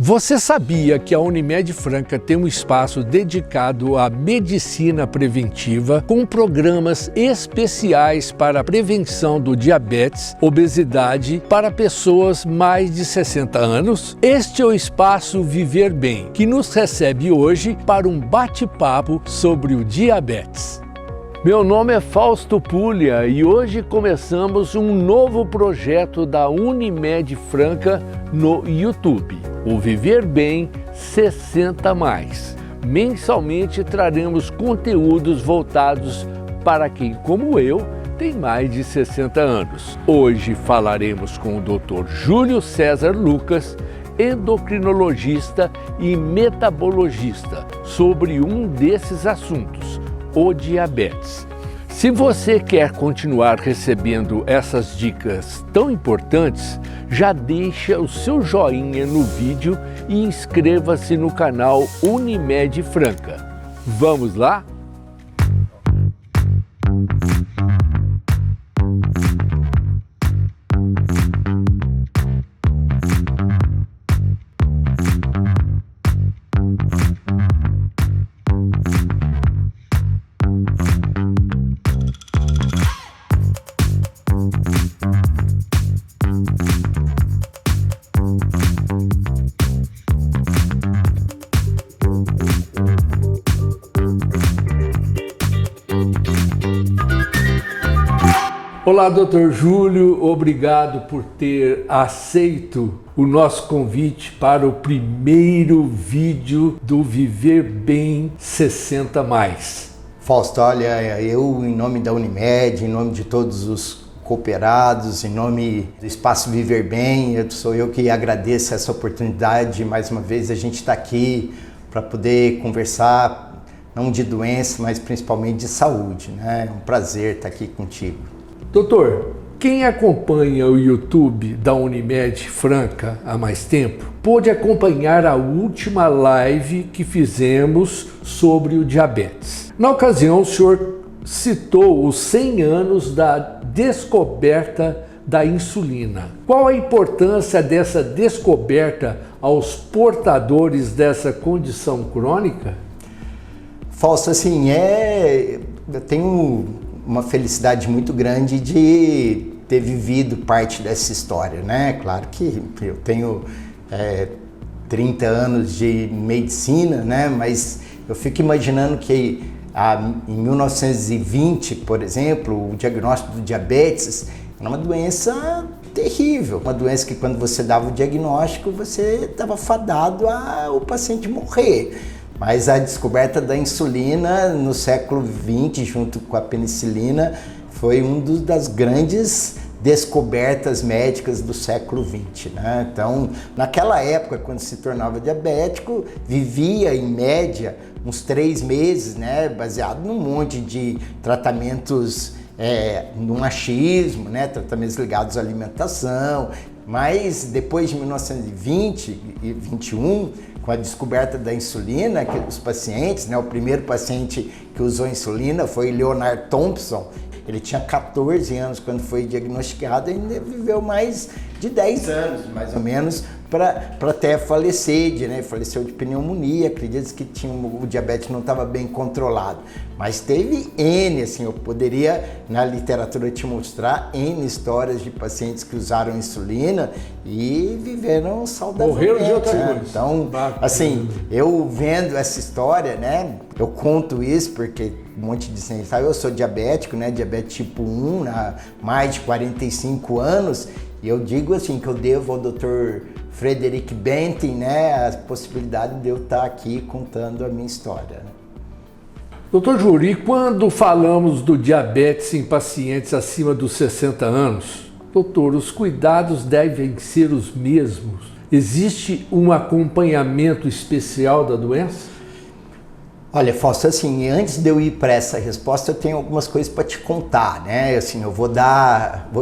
Você sabia que a Unimed Franca tem um espaço dedicado à medicina preventiva com programas especiais para a prevenção do diabetes, obesidade para pessoas mais de 60 anos? Este é o espaço Viver Bem, que nos recebe hoje para um bate-papo sobre o diabetes. Meu nome é Fausto Puglia e hoje começamos um novo projeto da Unimed Franca no YouTube, o Viver Bem 60+. Mensalmente traremos conteúdos voltados para quem, como eu, tem mais de 60 anos. Hoje falaremos com o Dr. Júlio César Lucas, endocrinologista e metabologista, sobre um desses assuntos, o diabetes. Se você quer continuar recebendo essas dicas tão importantes, já deixa o seu joinha no vídeo e inscreva-se no canal Unimed Franca. Vamos lá? Olá, Dr. Júlio, obrigado por ter aceito o nosso convite para o primeiro vídeo do Viver Bem 60+. Fausto, olha, eu em nome da Unimed, em nome de todos os cooperados, em nome do Espaço Viver Bem, sou eu que agradeço essa oportunidade. Mais uma vez a gente está aqui para poder conversar, não de doença, mas principalmente de saúde, né? É um prazer estar aqui contigo. Doutor, quem acompanha o YouTube da Unimed Franca há mais tempo pôde acompanhar a última live que fizemos sobre o diabetes. Na ocasião, o senhor citou os 100 anos da descoberta da insulina. Qual a importância dessa descoberta aos portadores dessa condição crônica? Fausto, assim, eu tenho uma felicidade muito grande de ter vivido parte dessa história, né? Claro que eu tenho 30 anos de medicina, né? Mas eu fico imaginando que em 1920, por exemplo, o diagnóstico do diabetes era uma doença terrível, uma doença que quando você dava o diagnóstico, você estava fadado ao paciente morrer. Mas a descoberta da insulina no século XX, junto com a penicilina, foi uma das grandes descobertas médicas do século XX, né? Então, naquela época, quando se tornava diabético, vivia em média uns 3 meses, né? Baseado num monte de tratamentos no machismo, né? Tratamentos ligados à alimentação. Mas depois de 1920 e 21, com a descoberta da insulina, que os pacientes, né, o primeiro paciente que usou insulina foi Leonard Thompson. Ele tinha 14 anos quando foi diagnosticado e ainda viveu mais de 10 anos, mais ou menos, para até falecer, né? Faleceu de pneumonia, acredita que o diabetes não estava bem controlado. Mas teve N, assim, eu poderia na literatura te mostrar N histórias de pacientes que usaram insulina e viveram saudavelmente. Morreram de outra coisa. Então, assim, eu vendo essa história, né, eu conto isso porque um monte de gente sabe, eu sou diabético, né, diabetes tipo 1, há mais de 45 anos, e eu digo assim que eu devo ao Dr. Frederick Benton, né, a possibilidade de eu estar aqui contando a minha história. Doutor Júlio, e quando falamos do diabetes em pacientes acima dos 60 anos, doutor, os cuidados devem ser os mesmos? Existe um acompanhamento especial da doença? Olha, Fausto, assim, antes de eu ir para essa resposta, eu tenho algumas coisas para te contar, né? Assim, eu vou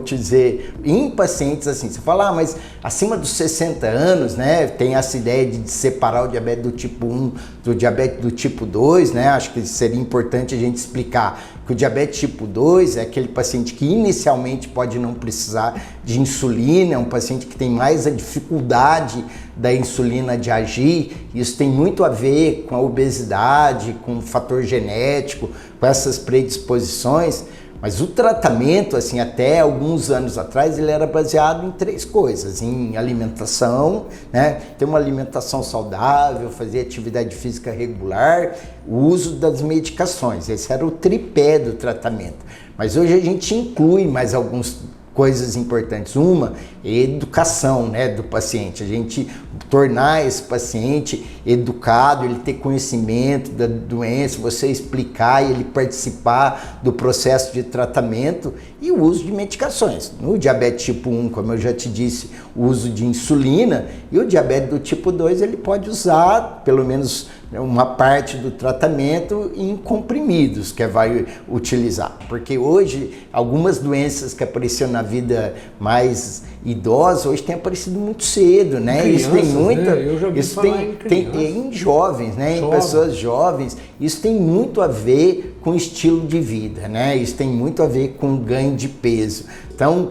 te dizer, em pacientes assim, você fala, mas acima dos 60 anos, né, tem essa ideia de separar o diabetes do tipo 1 do diabetes do tipo 2, né? Acho que seria importante a gente explicar Que o diabetes tipo 2 é aquele paciente que inicialmente pode não precisar de insulina, é um paciente que tem mais a dificuldade da insulina de agir. Isso tem muito a ver com a obesidade, com o fator genético, com essas predisposições. Mas o tratamento, assim, até alguns anos atrás, ele era baseado em 3 coisas: em alimentação, né? Ter uma alimentação saudável, fazer atividade física regular, o uso das medicações. Esse era o tripé do tratamento. Mas hoje a gente inclui mais algumas coisas importantes. Uma é a educação, né, do paciente. A gente tornar esse paciente educado, ele ter conhecimento da doença, você explicar e ele participar do processo de tratamento, e o uso de medicações. No diabetes tipo 1, como eu já te disse, o uso de insulina, e o diabetes do tipo 2 ele pode usar pelo menos uma parte do tratamento em comprimidos que vai utilizar, porque hoje algumas doenças que apareciam na vida mais idosa hoje têm aparecido muito cedo, né? Crianças, isso tem muita, né? Eu já vi isso falar tem em jovens, né? Em pessoas jovens. Isso tem muito a ver com estilo de vida, né? Isso tem muito a ver com ganho de peso. Então,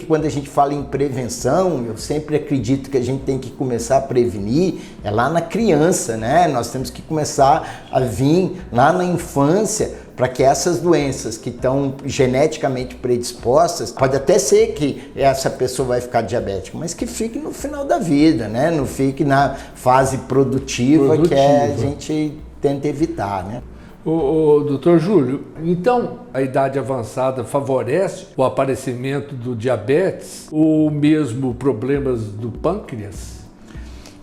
quando a gente fala em prevenção, eu sempre acredito que a gente tem que começar a prevenir é lá na criança, né? Nós temos que começar a vir lá na infância, para que essas doenças que estão geneticamente predispostas, pode até ser que essa pessoa vai ficar diabética, mas que fique no final da vida, né? Não fique na fase produtiva. Que a gente tenta evitar, né? Doutor Júlio, então a idade avançada favorece o aparecimento do diabetes ou mesmo problemas do pâncreas?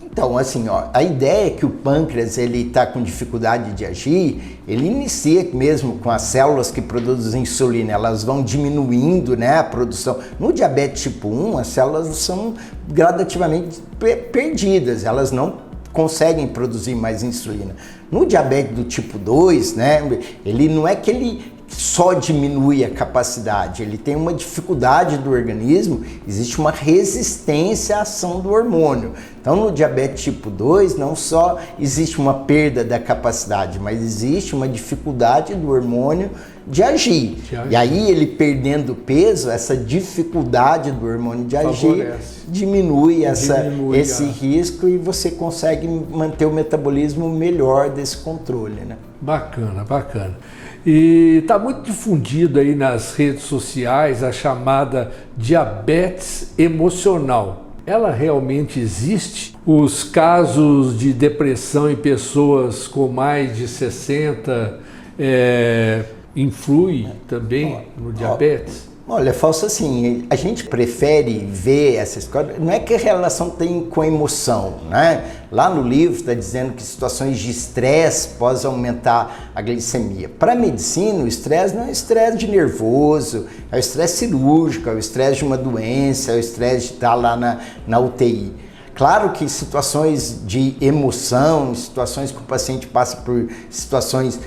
Então, assim, a ideia é que o pâncreas ele está com dificuldade de agir, ele inicia mesmo com as células que produzem insulina, elas vão diminuindo, né, a produção. No diabetes tipo 1, as células são gradativamente perdidas, elas não conseguem produzir mais insulina. No diabetes do tipo 2, né, ele não é que ele só diminui a capacidade, ele tem uma dificuldade do organismo, existe uma resistência à ação do hormônio. Então, no diabetes tipo 2, não só existe uma perda da capacidade, mas existe uma dificuldade do hormônio de agir. E aí, ele perdendo peso, essa dificuldade do hormônio de agir diminui esse risco e você consegue manter o metabolismo melhor desse controle, né? Bacana, bacana. E está muito difundido aí nas redes sociais a chamada diabetes emocional. Ela realmente existe? Os casos de depressão em pessoas com mais de 60 influem também no diabetes? Olha, Fausto, assim, a gente prefere ver essa história, não é que a relação tem com a emoção, né? Lá no livro está dizendo que situações de estresse podem aumentar a glicemia. Para a medicina, o estresse não é estresse de nervoso, é o estresse cirúrgico, é o estresse de uma doença, é o estresse de estar lá na UTI. Claro que situações de emoção, situações que o paciente passa por situações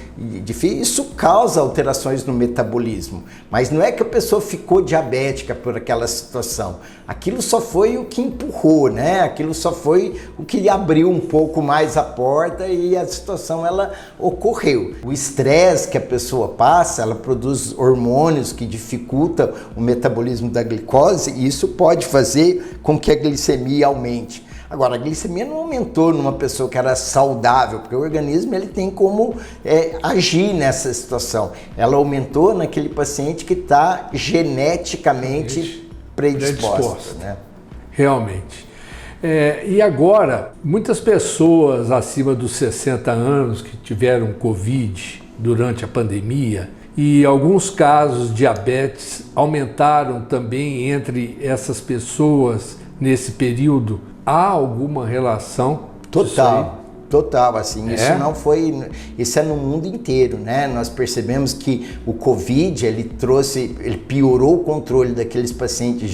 difíceis, isso causa alterações no metabolismo. Mas não é que a pessoa ficou diabética por aquela situação. Aquilo só foi o que empurrou, né? Aquilo só foi o que lhe abriu um pouco mais a porta e a situação ela ocorreu. O estresse que a pessoa passa, ela produz hormônios que dificultam o metabolismo da glicose e isso pode fazer com que a glicemia aumente. Agora, a glicemia não aumentou numa pessoa que era saudável, porque o organismo ele tem como agir nessa situação. Ela aumentou naquele paciente que está geneticamente predisposto. Né? Realmente. E agora, muitas pessoas acima dos 60 anos que tiveram Covid durante a pandemia e alguns casos de diabetes aumentaram também entre essas pessoas nesse período. Há alguma relação? Total, assim, isso não foi, isso é no mundo inteiro, né? Nós percebemos que o Covid, ele piorou o controle daqueles pacientes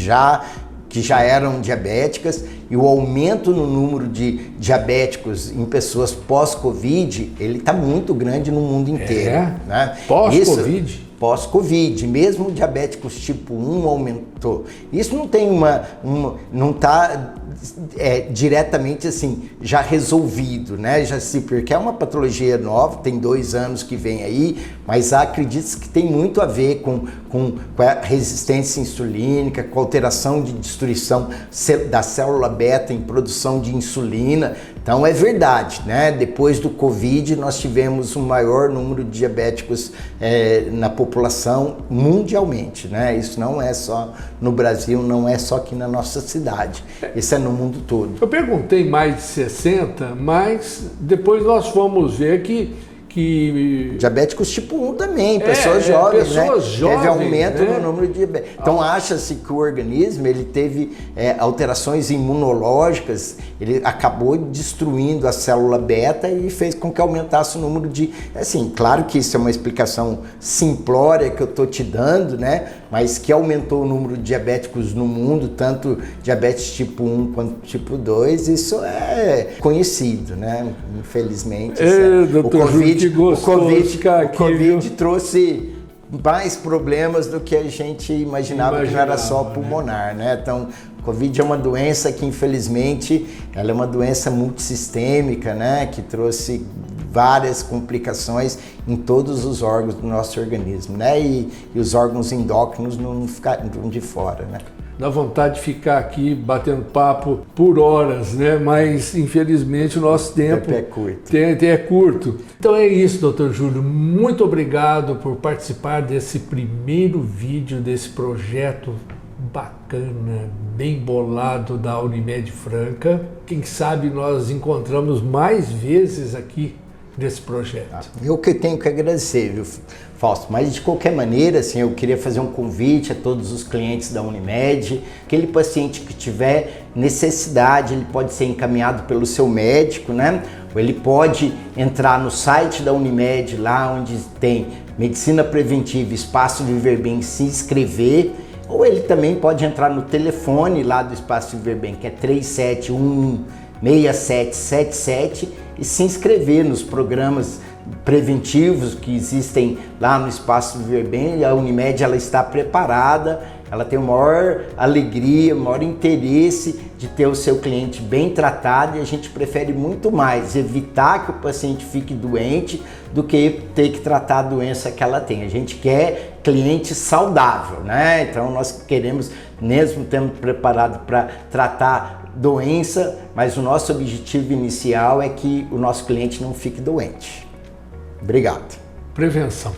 que já eram diabéticas e o aumento no número de diabéticos em pessoas pós-Covid, ele está muito grande no mundo inteiro. Né? Pós-Covid? pós-Covid, mesmo diabéticos tipo 1 aumentou. Isso não tem não está diretamente assim, já resolvido, né? Porque é uma patologia nova, tem 2 anos que vem aí, mas acredita-se que tem muito a ver com a resistência insulínica, com a alteração de destruição da célula beta em produção de insulina. Então é verdade, né? Depois do Covid nós tivemos um maior número de diabéticos na população mundialmente, né? Isso não é só no Brasil, não é só aqui na nossa cidade, isso é no mundo todo. Eu perguntei mais de 60, mas depois nós fomos ver que diabéticos tipo 1 também, pessoas jovens, né? Teve aumento no número de diabetes. Então acha-se que o organismo ele teve alterações imunológicas, ele acabou destruindo a célula beta e fez com que aumentasse o número de... Assim, claro que isso é uma explicação simplória que eu estou te dando, né? Mas que aumentou o número de diabéticos no mundo, tanto diabetes tipo 1 quanto tipo 2, isso é conhecido, né? Infelizmente. O Covid trouxe mais problemas do que a gente imaginava que não era só pulmonar, né? Então, o Covid é uma doença que, infelizmente, ela é uma doença multissistêmica, né? Que trouxe várias complicações em todos os órgãos do nosso organismo, né? E os órgãos endócrinos não ficaram de fora, né? Dá vontade de ficar aqui batendo papo por horas, né? Mas infelizmente o nosso tempo é curto. Então é isso, Dr. Júlio. Muito obrigado por participar desse primeiro vídeo desse projeto bacana, bem bolado da Unimed Franca. Quem sabe nós encontramos mais vezes aqui desse projeto. Eu que tenho que agradecer, viu, Fausto? Mas de qualquer maneira, assim, eu queria fazer um convite a todos os clientes da Unimed. Aquele paciente que tiver necessidade, ele pode ser encaminhado pelo seu médico, né? Ou ele pode entrar no site da Unimed, lá onde tem Medicina Preventiva, Espaço Viver Bem, se inscrever. Ou ele também pode entrar no telefone lá do Espaço Viver Bem, que é 3711-6777, e se inscrever nos programas preventivos que existem lá no Espaço Viver Bem. A Unimed ela está preparada, ela tem a maior alegria, o maior interesse de ter o seu cliente bem tratado, e a gente prefere muito mais evitar que o paciente fique doente do que ter que tratar a doença que ela tem. A gente quer cliente saudável, né? Então nós queremos, mesmo tendo preparado para tratar doença, mas o nosso objetivo inicial é que o nosso cliente não fique doente. Obrigado. Prevenção.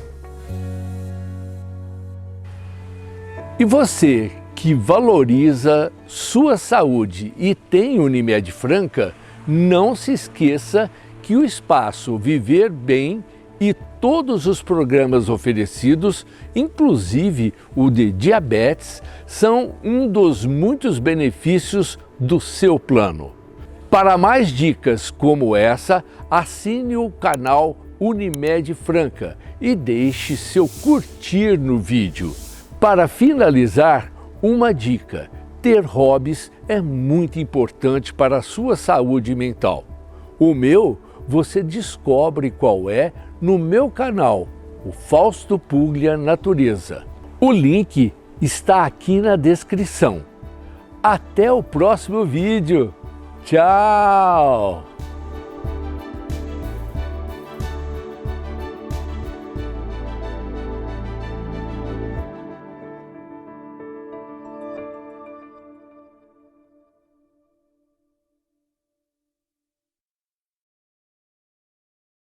E você que valoriza sua saúde e tem Unimed Franca, não se esqueça que o espaço Viver Bem e todos os programas oferecidos, inclusive o de diabetes, são um dos muitos benefícios do seu plano. Para mais dicas como essa, assine o canal Unimed Franca e deixe seu curtir no vídeo. Para finalizar, uma dica: ter hobbies é muito importante para a sua saúde mental. O meu, você descobre qual é no meu canal, o Fausto Puglia Natureza. O link está aqui na descrição. Até o próximo vídeo. Tchau!